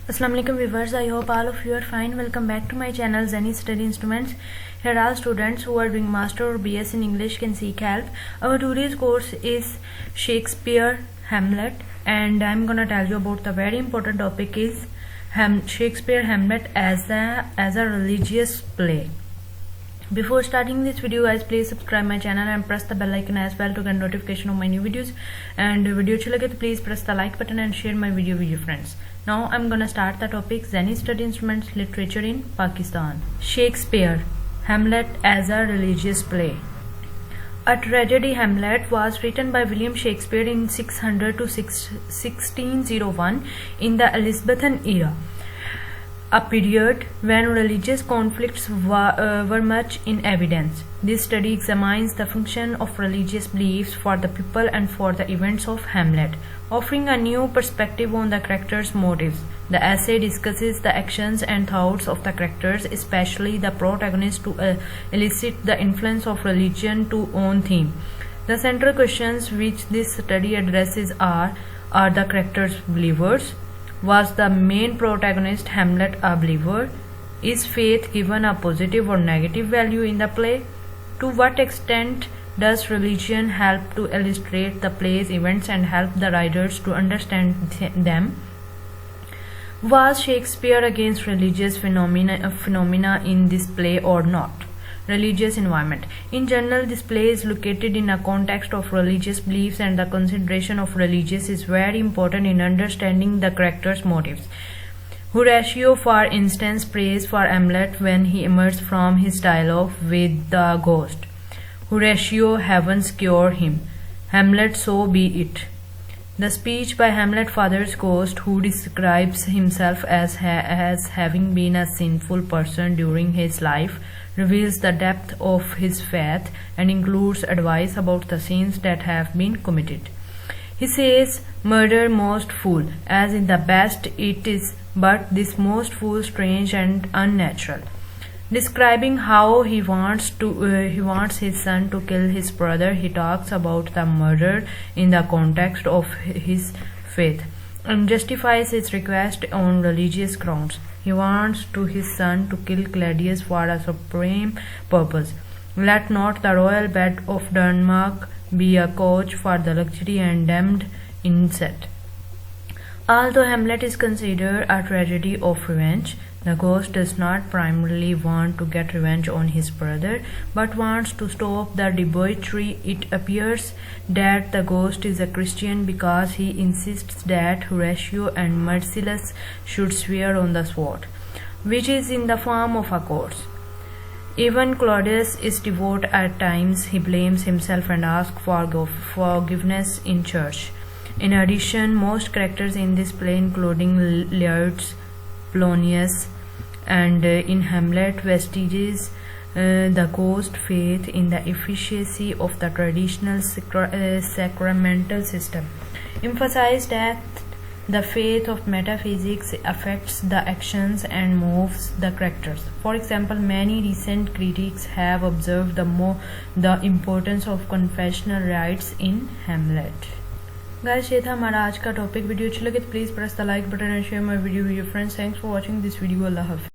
Assalamu alaikum viewers, I hope all of you are fine. Welcome back to my channel Zenny Study Instruments. Here all students who are doing master or BS in English can seek help. Our today's course is Shakespeare Hamlet, and I'm gonna tell you about the very important topic is Shakespeare Hamlet as a religious play. Before starting this video guys, please subscribe my channel and press the bell icon as well to get notification of my new videos. And video अच्छी लगे तो please press the like button and share my video with your friends. Now I'm gonna start the topic Zenny Study Instruments Literature in Pakistan. Shakespeare Hamlet as a religious play. A tragedy, Hamlet, was written by William Shakespeare in 600 to 1601 in the Elizabethan era, a period when religious conflicts were much in evidence. This study examines the function of religious beliefs for the people and for the events of Hamlet, offering a new perspective on the characters' motives. The essay discusses the actions and thoughts of the characters, especially the protagonist, to elicit the influence of religion to own theme. The central questions which this study addresses are the characters believers? Was the main protagonist Hamlet a believer? Is faith given a positive or negative value in the play? To what extent does religion help to illustrate the play's events and help the writers to understand them? Was Shakespeare against religious phenomena in this play or not? Religious environment. In general, this play is located in a context of religious beliefs, and the consideration of religious is very important in understanding the character's motives. Horatio, for instance, prays for Hamlet when he emerges from his dialogue with the ghost. Horatio, heavens cure him. Hamlet, so be it. The speech by Hamlet father's ghost, who describes himself as having been a sinful person during his life, reveals the depth of his faith and includes advice about the sins that have been committed. He says, "Murder most fool, as in the best it is, but this most fool strange and unnatural." Describing how he wants his son to kill his brother, he talks about the murder in the context of his faith and justifies his request on religious grounds. He wants his son to kill Claudius for a supreme purpose. Let not the royal bed of Denmark be a couch for the luxury and damned insect. Although Hamlet is considered a tragedy of revenge, the ghost does not primarily want to get revenge on his brother, but wants to stop the debauchery. It appears that the ghost is a Christian because he insists that Horatio and Marcellus should swear on the sword, which is in the form of a corpse. Even Claudius is devout at times. He blames himself and asks for forgiveness in church. In addition, most characters in this play, including Leards, Polonius, and in Hamlet, vestiges the ghost faith in the efficacy of the traditional sacramental system, emphasize that the faith of metaphysics affects the actions and moves the characters. For example, many recent critics have observed the importance of confessional rites in Hamlet. Guys, ये था हमारा आज का topic. Video अच्छी लगे तो please press the like button and share my video with your friends. Thanks for watching this video. अल्लाह हाफिज़.